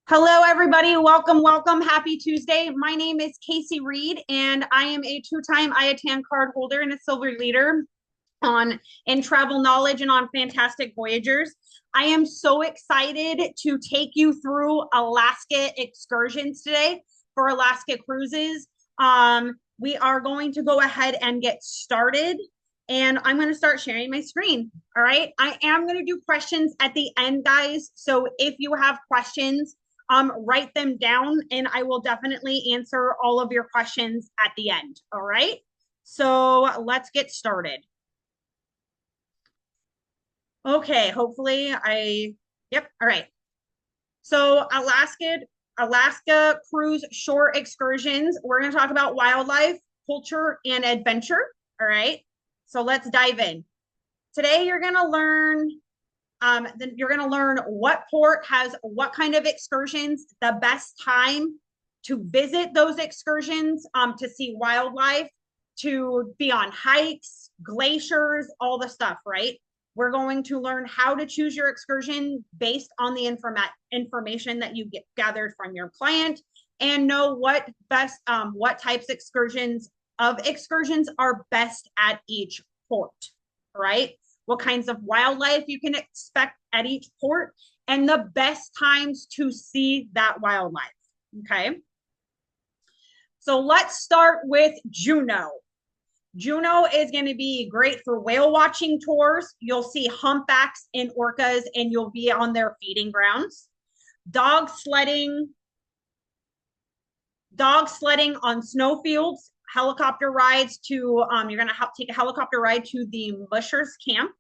Hello, everybody. Welcome, welcome. Happy Tuesday. My name is Casey Reed, and I am a two-time IATAN card holder and a silver leader on in travel knowledge and on Fantastic Voyagers. I am so excited to take you through Alaska excursions today for Alaska cruises. We are going to go ahead and get started. And I'm going to start sharing my screen. All right. I am going to do questions at the end, guys. So if you have questions, write them down and I will definitely answer all of your questions at the end. All right. So let's get started. Okay, hopefully yep, all right. So Alaska cruise short excursions. We're going to talk about wildlife, culture, and adventure. All right. So let's dive in. Today you're going to learn what port has what kind of excursions, the best time to visit those excursions, to see wildlife, to be on hikes, glaciers, all the stuff, right? We're going to learn how to choose your excursion based on the information that you get gathered from your client and know what types of excursions are best at each port, right? What kinds of wildlife you can expect at each port, and the best times to see that wildlife. Okay. So let's start with Juneau. Juneau is going to be great for whale watching tours. You'll see humpbacks and orcas, and you'll be on their feeding grounds. Dog sledding, on snowfields, helicopter rides you're going to take a helicopter ride to the Mushers Camp.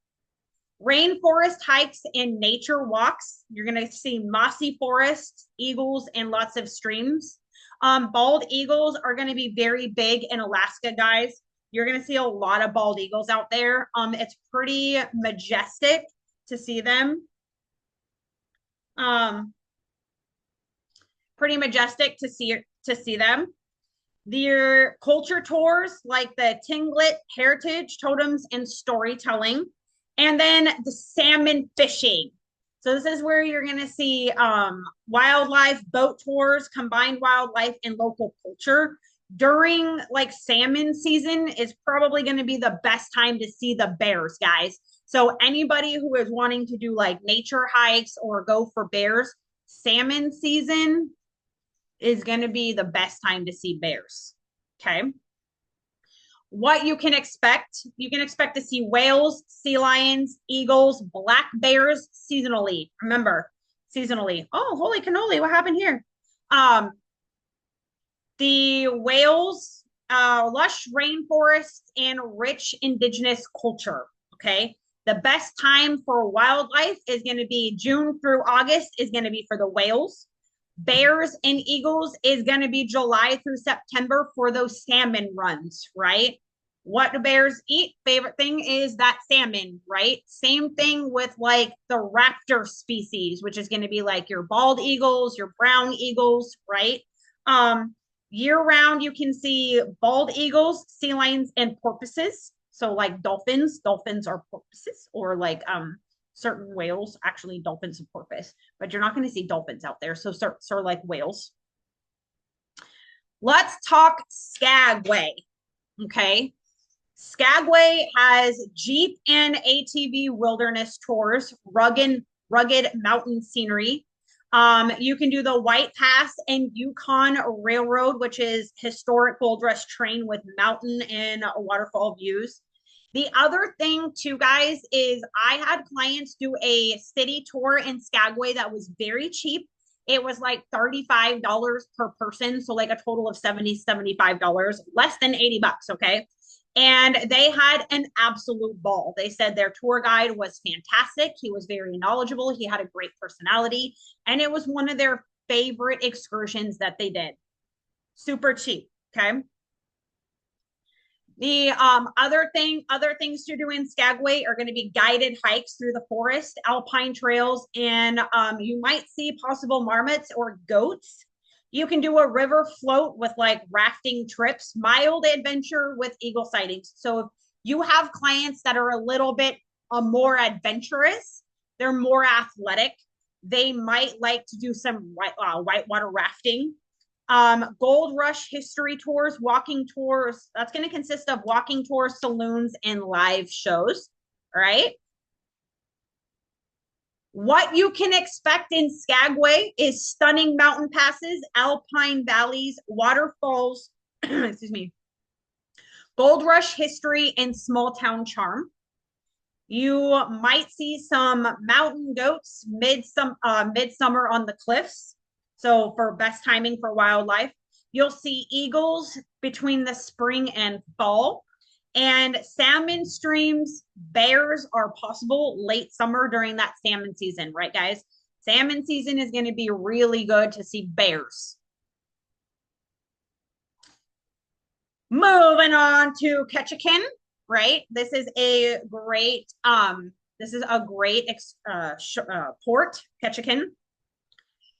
Rainforest hikes and nature walks. You're going to see mossy forests, eagles, and lots of streams. Bald eagles are going to be very big in Alaska, guys. You're going to see a lot of bald eagles out there. It's pretty majestic to see them. Pretty majestic to see them. Their culture tours like the Tinglet heritage, totems, and storytelling. And then the salmon fishing. So this is where you're going to see wildlife boat tours, combined wildlife and local culture. During like salmon season is probably going to be the best time to see the bears, guys. So anybody who is wanting to do like nature hikes or go for bears, salmon season is going to be the best time to see bears. Okay. What you can expect to see whales, sea lions, eagles, black bears seasonally. Remember, seasonally. Oh, holy cannoli, what happened here? The whales, lush rainforests, and rich indigenous culture. Okay. The best time for wildlife is going to be June through August is going to be for the whales. Bears and eagles is going to be July through September for those salmon runs, right? What do bears eat? Favorite thing is that salmon, right? Same thing with like the raptor species, which is going to be like your bald eagles, your brown eagles, right? Year round, you can see bald eagles, sea lions, and porpoises. So like dolphins are porpoises, or like certain whales, actually dolphins and porpoise, but you're not going to see dolphins out there. So like whales. Let's talk Skagway. Okay. Skagway has Jeep and ATV wilderness tours, rugged mountain scenery. You can do the White Pass and Yukon Railroad, which is historic gold rush train with mountain and waterfall views. The other thing too, guys, is I had clients do a city tour in Skagway that was very cheap. It was like $35 per person. So like a total of $75, less than $80. Okay. And they had an absolute ball. They said their tour guide was fantastic. He was very knowledgeable. He had a great personality. And it was one of their favorite excursions that they did. Super cheap. Okay. The other things to do in Skagway are going to be guided hikes through the forest, alpine trails, and you might see possible marmots or goats. You can do a river float with like rafting trips, mild adventure with eagle sightings. So if you have clients that are a little bit more adventurous, they're more athletic, They might like to do some whitewater rafting. Gold Rush history tours, walking tours. That's going to consist of walking tours, saloons, and live shows. All right. What you can expect in Skagway is stunning mountain passes, alpine valleys, waterfalls, excuse me, Gold Rush history, and small town charm. You might see some mountain goats midsummer on the cliffs. So for best timing for wildlife, you'll see eagles between the spring and fall. And salmon streams, bears are possible late summer during that salmon season, right, guys? Salmon season is going to be really good to see bears. Moving on to Ketchikan, right? This is a great port, Ketchikan.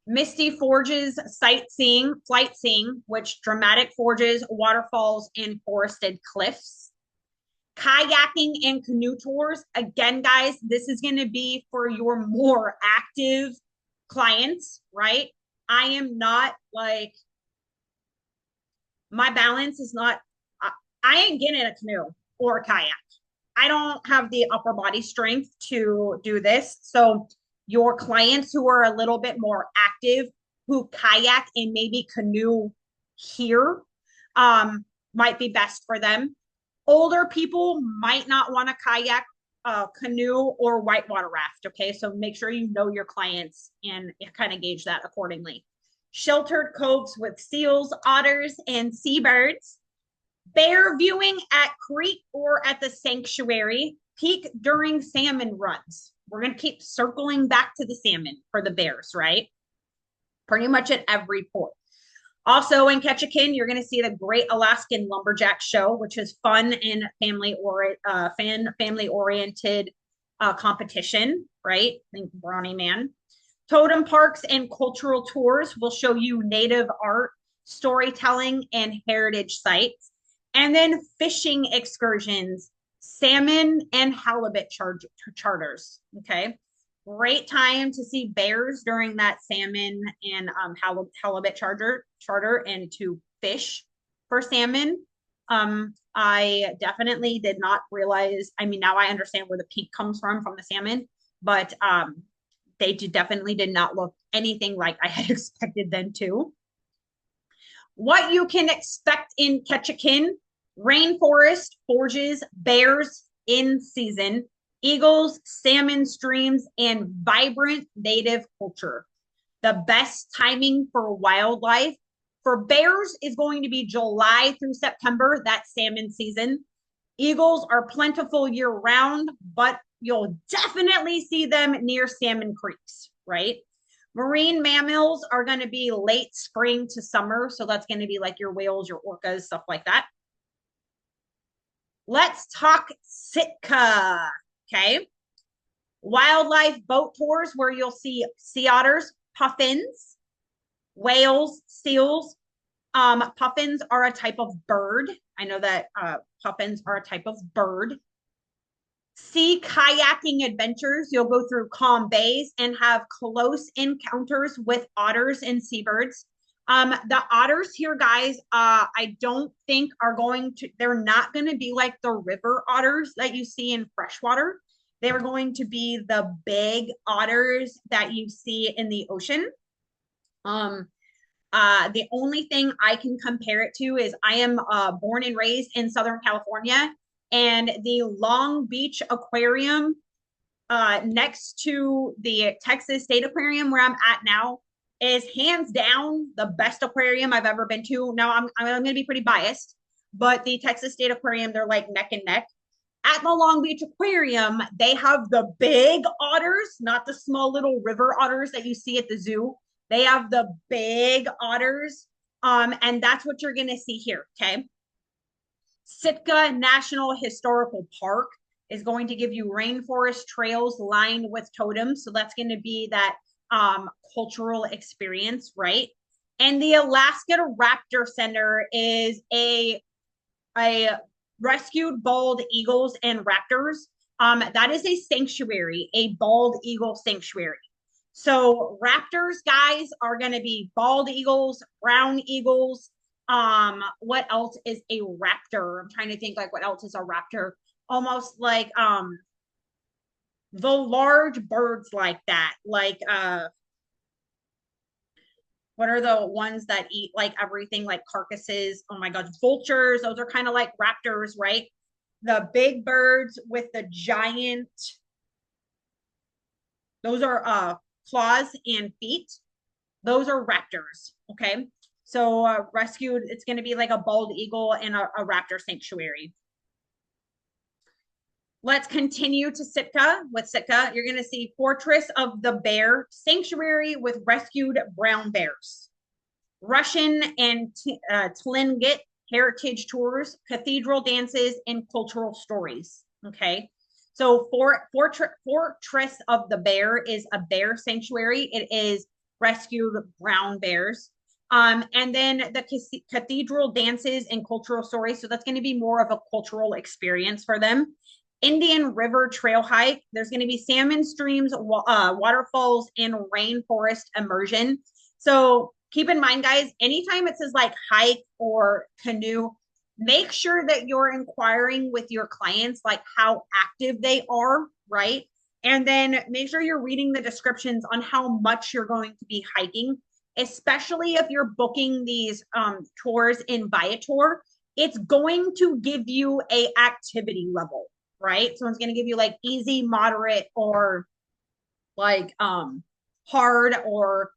Misty Forges flight seeing, which dramatic forges, waterfalls, and forested cliffs. Kayaking and canoe tours. Again, guys, this is going to be for your more active clients, right? I am not like, my balance is not, I ain't getting a canoe or a kayak. I don't have the upper body strength to do this. So your clients who are a little bit more active, who kayak and maybe canoe here, might be best for them. Older people might not want to kayak, canoe, or whitewater raft. Okay, so make sure you know your clients and kind of gauge that accordingly. Sheltered coves with seals, otters, and seabirds. Bear viewing at creek or at the sanctuary. Peak during salmon runs. We're going to keep circling back to the salmon for the bears, right? Pretty much at every port. Also in Ketchikan, you're going to see the Great Alaskan Lumberjack Show, which is fun and family-oriented competition, right? Think Brownie Man. Totem parks and cultural tours will show you native art, storytelling, and heritage sites. And then fishing excursions, salmon and halibut charters, okay? Great time to see bears during that salmon and halibut charter and to fish for salmon. I definitely did not realize, I mean, now I understand where the pink comes from the salmon, but they definitely did not look anything like I had expected them to. What you can expect in Ketchikan: rainforest, forges, bears in season, eagles, salmon streams, and vibrant native culture. The best timing for wildlife for bears is going to be July through September, that salmon season. Eagles are plentiful year round, but you'll definitely see them near salmon creeks, right? Marine mammals are going to be late spring to summer. So that's going to be like your whales, your orcas, stuff like that. Let's talk Sitka, okay? Wildlife boat tours where you'll see sea otters, puffins, whales, seals. Puffins are a type of bird. I know that puffins are a type of bird. Sea kayaking adventures. You'll go through calm bays and have close encounters with otters and seabirds. The otters here, guys, I don't think they're not going to be like the river otters that you see in freshwater. They're going to be the big otters that you see in the ocean. The only thing I can compare it to is I am born and raised in Southern California, and the Long Beach Aquarium next to the Texas State Aquarium where I'm at now is hands down the best aquarium I've ever been to. Now I'm going to be pretty biased, but the Texas State Aquarium, they're like neck and neck. At the Long Beach Aquarium, they have the big otters, not the small little river otters that you see at the zoo. They have the big otters, and that's what you're going to see here, okay? Sitka National Historical Park is going to give you rainforest trails lined with totems. So that's going to be that cultural experience, right? And the Alaska Raptor Center is a rescued bald eagles and raptors. That is a sanctuary, a bald eagle sanctuary. So raptors, guys, are going to be bald eagles, brown eagles. What else is a raptor? I'm trying to think like what else is a raptor? Almost like the large birds like that. Like what are the ones that eat like everything like carcasses? Oh my god, vultures. Those are kind of like raptors, right? The big birds with the giant, those are claws and feet. Those are raptors. Okay. So rescued, it's going to be like a bald eagle in a raptor sanctuary. Let's continue to Sitka. With Sitka, you're going to see Fortress of the Bear Sanctuary with rescued brown bears. Russian and Tlingit heritage tours, cathedral dances, and cultural stories. Okay. So Fortress of the Bear is a bear sanctuary. It is rescued brown bears. And then the cathedral dances and cultural stories. So that's going to be more of a cultural experience for them. Indian River Trail hike. There's going to be salmon streams, waterfalls, and rainforest immersion. So keep in mind, guys, anytime it says like hike or canoe, make sure that you're inquiring with your clients, like how active they are, right? And then make sure you're reading the descriptions on how much you're going to be hiking, especially if you're booking these tours in Viator. It's going to give you a activity level, right? So it's going to give you like easy, moderate, or like hard, or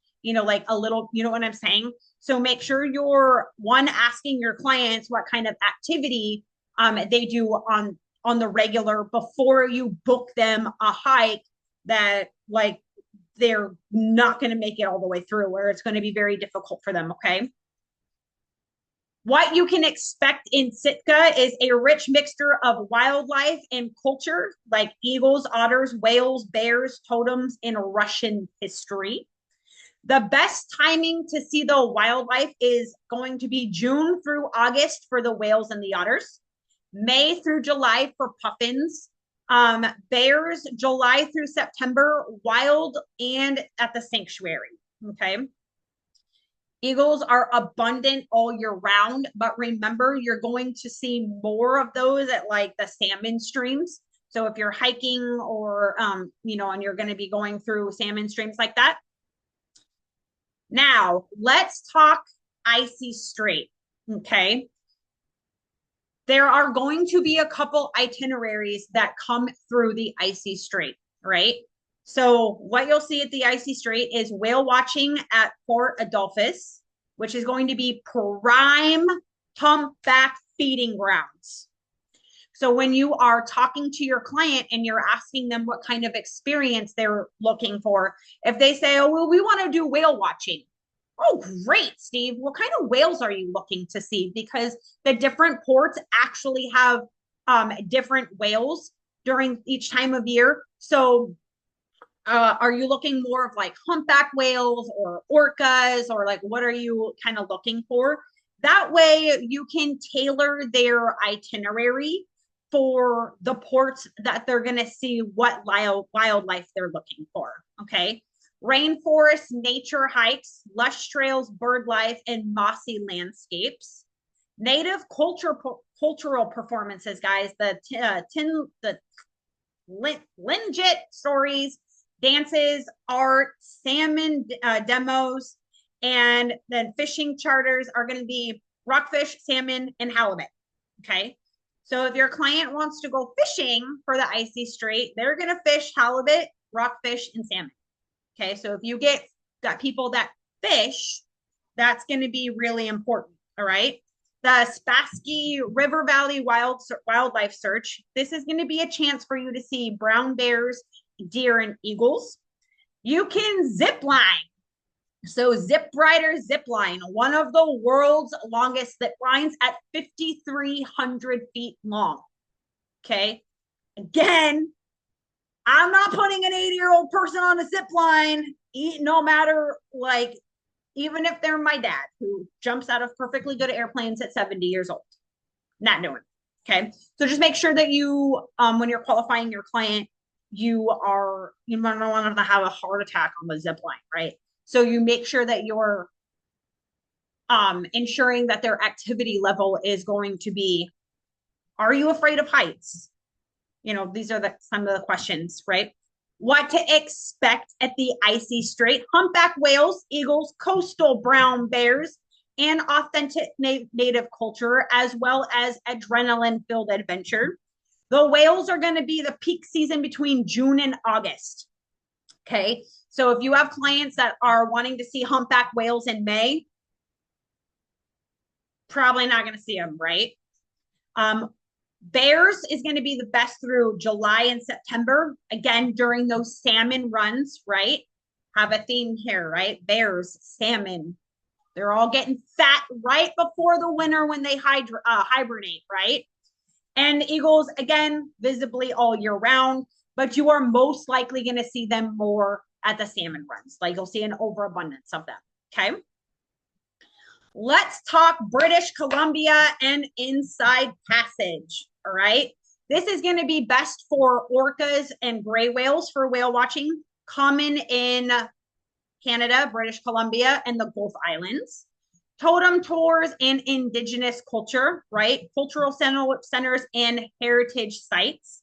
like a little, you know what I'm saying? So make sure you're one asking your clients what kind of activity they do on the regular before you book them a hike that like they're not going to make it all the way through, where it's going to be very difficult for them. Okay. What you can expect in Sitka is a rich mixture of wildlife and culture, like eagles, otters, whales, bears, totems, and Russian history. The best timing to see the wildlife is going to be June through August for the whales and the otters, May through July for puffins, bears, July through September, wild and at the sanctuary. Okay. Eagles are abundant all year round, but remember, you're going to see more of those at like the salmon streams. So if you're hiking or, and you're going to be going through salmon streams like that. Now, let's talk icy strait. Okay. There are going to be a couple itineraries that come through the icy strait, right? So what you'll see at the icy strait is whale watching at Port Adolphus, which is going to be prime humpback feeding grounds. So when you are talking to your client and you're asking them what kind of experience they're looking for, if they say, oh, well, we want to do whale watching. Oh, great, Steve. What kind of whales are you looking to see? Because the different ports actually have different whales during each time of year. So are you looking more of like humpback whales or orcas, or like what are you kind of looking for? That way you can tailor their itinerary for the ports that they're going to see what wildlife they're looking for. Okay. Rainforest nature hikes, lush trails, bird life, and mossy landscapes. Native cultural performances, guys. The Tlingit stories, dances, art, salmon demos, and then fishing charters are going to be rockfish, salmon, and halibut. Okay. So if your client wants to go fishing for the icy strait, they're going to fish halibut, rockfish, and salmon. Okay. So if you got people that fish, that's going to be really important. All right. The Spassky River Valley Wildlife Search. This is going to be a chance for you to see brown bears, deer, and eagles. You can zip line. So Zip Rider Zip Line, one of the world's longest zip lines at 5,300 feet long. Okay. Again, I'm not putting an 80-year-old person on a zip line, no matter like, even if they're my dad who jumps out of perfectly good airplanes at 70 years old. Not doing it. Okay. So just make sure that you, when you're qualifying your client, you might not want to have a heart attack on the zip line, right? So you make sure that you're ensuring that their activity level is going to be, are you afraid of heights? These are some of the questions, right? What to expect at the icy strait: humpback whales, eagles, coastal brown bears, and authentic native culture, as well as adrenaline filled adventure. The whales are going to be the peak season between June and August. Okay. So if you have clients that are wanting to see humpback whales in May, probably not going to see them, right? Bears is going to be the best through July and September. Again, during those salmon runs, right? Have a theme here, right? Bears, salmon. They're all getting fat right before the winter when they hibernate, right? And eagles, again, visibly all year round, but you are most likely going to see them more at the salmon runs. Like you'll see an overabundance of them. Okay. Let's talk British Columbia and Inside Passage. All right. This is going to be best for orcas and gray whales for whale watching, common in Canada, British Columbia, and the Gulf Islands. Totem tours and indigenous culture, right? Cultural centers and heritage sites.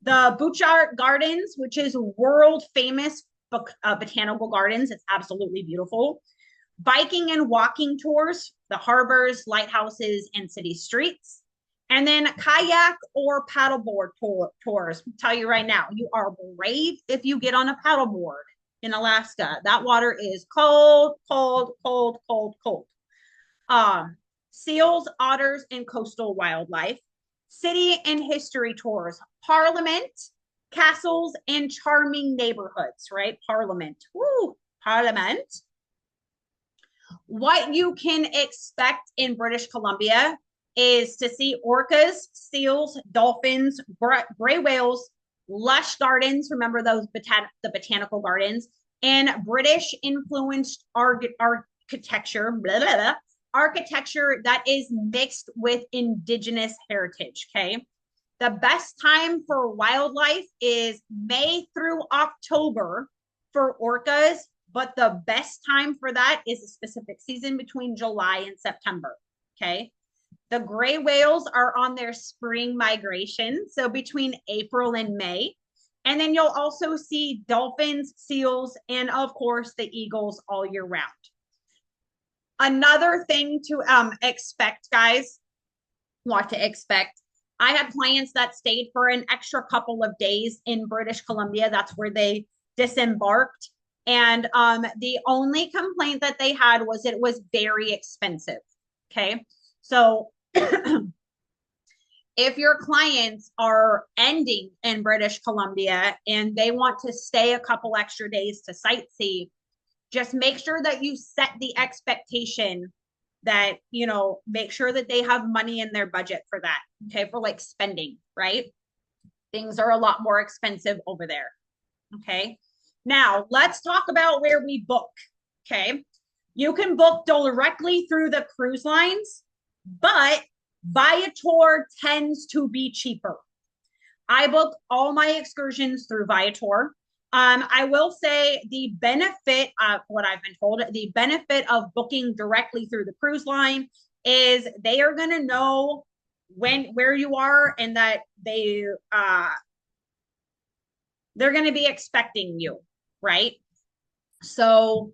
The Butchart Gardens, which is world famous botanical gardens. It's absolutely beautiful. Biking and walking tours, the harbors, lighthouses, and city streets. And then kayak or paddleboard tours. I'll tell you right now, you are brave if you get on a paddleboard in Alaska. That water is cold, cold, cold, cold, cold. Seals, otters, and coastal wildlife. City and history tours, Parliament, castles, and charming neighborhoods, right? Parliament. Woo, Parliament. What you can expect in British Columbia is to see orcas, seals, dolphins, gray whales, lush gardens. Remember those the botanical gardens, and British influenced architecture, blah, blah, blah, architecture that is mixed with indigenous heritage. Okay. The best time for wildlife is May through October for orcas, but the best time for that is a specific season between July and September. Okay. The gray whales are on their spring migration, so between April and May. And then you'll also see dolphins, seals, and of course the eagles all year round. Another thing to expect, guys, what to expect. I had clients that stayed for an extra couple of days in British Columbia. That's where they disembarked. And the only complaint that they had was it was very expensive. Okay. So if your clients are ending in British Columbia and they want to stay a couple extra days to sightsee, just make sure that you set the expectation that, make sure that they have money in their budget for that. Okay. For like spending, right? Things are a lot more expensive over there. Okay. Now let's talk about where we book. Okay. You can book directly through the cruise lines, but Viator tends to be cheaper. I book all my excursions through Viator. I will say the benefit of what I've been told, the benefit of booking directly through the cruise line is they are going to know where you are and that they're going to be expecting you, right? So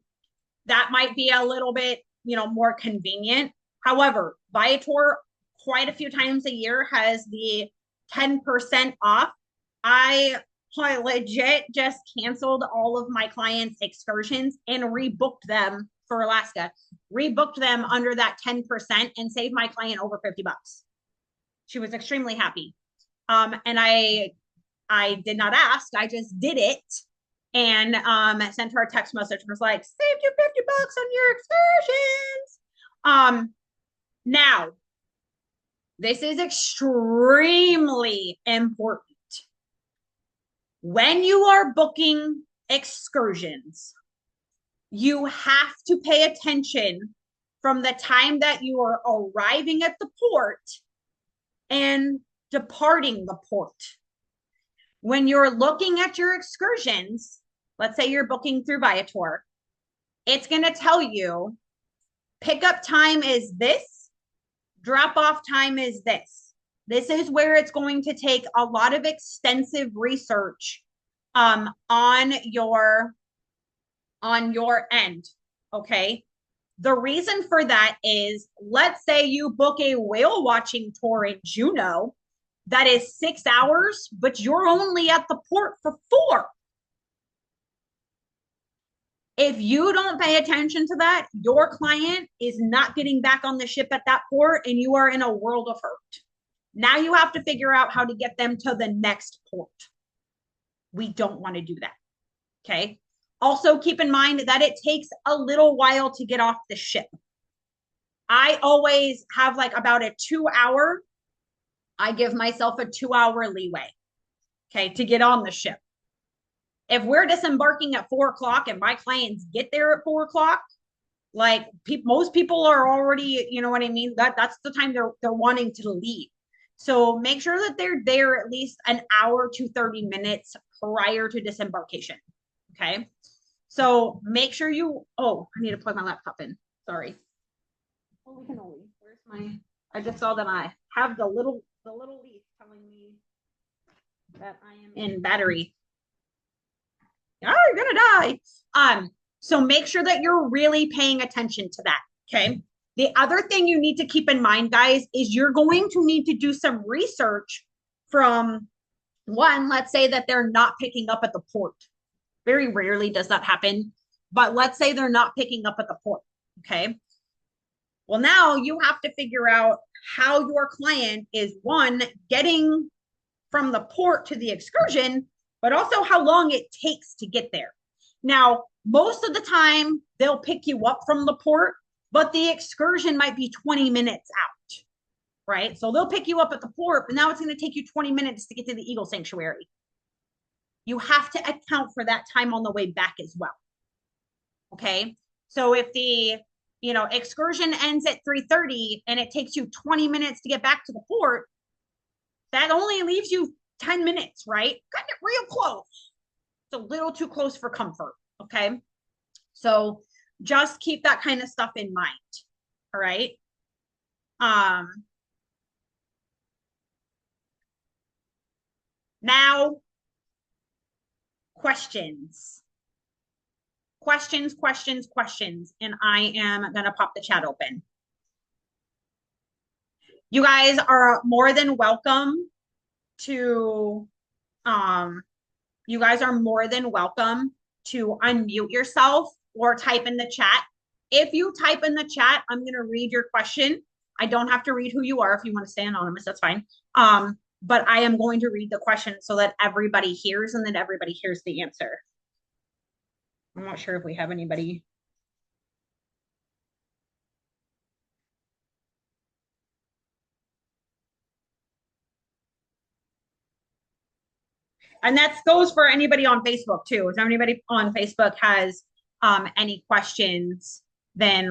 that might be a little bit, more convenient. However, Viator quite a few times a year has the 10% off. I legit just canceled all of my clients' excursions and rebooked them for Alaska, rebooked them under that 10% and saved my client over $50. She was extremely happy. And I did not ask, I just did it. And sent her a text message and was like, saved you $50 on your excursions. Now, this is extremely important. When you are booking excursions, you have to pay attention from the time that you are arriving at the port and departing the port. When you're looking at your excursions, let's say you're booking through Viator, it's going to tell you pickup time is this, drop off time is this. This is where it's going to take a lot of extensive research on your end. Okay. The reason for that is, let's say you book a whale watching tour in Juneau that is 6 hours, but you're only at the port for 4. If you don't pay attention to that, your client is not getting back on the ship at that port and you are in a world of hurt. Now you have to figure out how to get them to the next port. We don't want to do that. Okay. Also, keep in mind that it takes a little while to get off the ship. I always have like about a 2 hour. I give myself a 2 hour leeway, okay, to get on the ship. If we're disembarking at 4 o'clock and my clients get there at 4 o'clock, like most people are already, you know what I mean? That's the time they're wanting to leave. So make sure that they're there at least an hour to 30 minutes prior to disembarkation. Okay. So make sure I need to plug my laptop in. Sorry. Holy cannoli. Where's I just saw that I have the little leaf telling me that I am in battery. Oh, you're gonna die. So make sure that you're really paying attention to that. Okay. The other thing you need to keep in mind, guys, is you're going to need to do some research from one, let's say that they're not picking up at the port. Very rarely does that happen, but let's say they're not picking up at the port. Okay. Well, now you have to figure out how your client is, one, getting from the port to the excursion, but also how long it takes to get there. Now, most of the time they'll pick you up from the port, but the excursion might be 20 minutes out, right? So they'll pick you up at the port, but now it's going to take you 20 minutes to get to the Eagle Sanctuary. You have to account for that time on the way back as well. Okay. So if the excursion ends at 3:30 and it takes you 20 minutes to get back to the port, that only leaves you 10 minutes, right? Got it real close. It's a little too close for comfort. Okay. So just keep that kind of stuff in mind. All right. Now, questions. And I am going to pop the chat open. You guys are more than welcome to unmute yourself or type in the chat. If you type in the chat, I'm going to read your question. I don't have to read who you are. If you want to stay anonymous, that's fine. But I am going to read the question so that everybody hears and that everybody hears the answer. I'm not sure if we have anybody. And that goes for anybody on Facebook too. If anybody on Facebook has any questions, then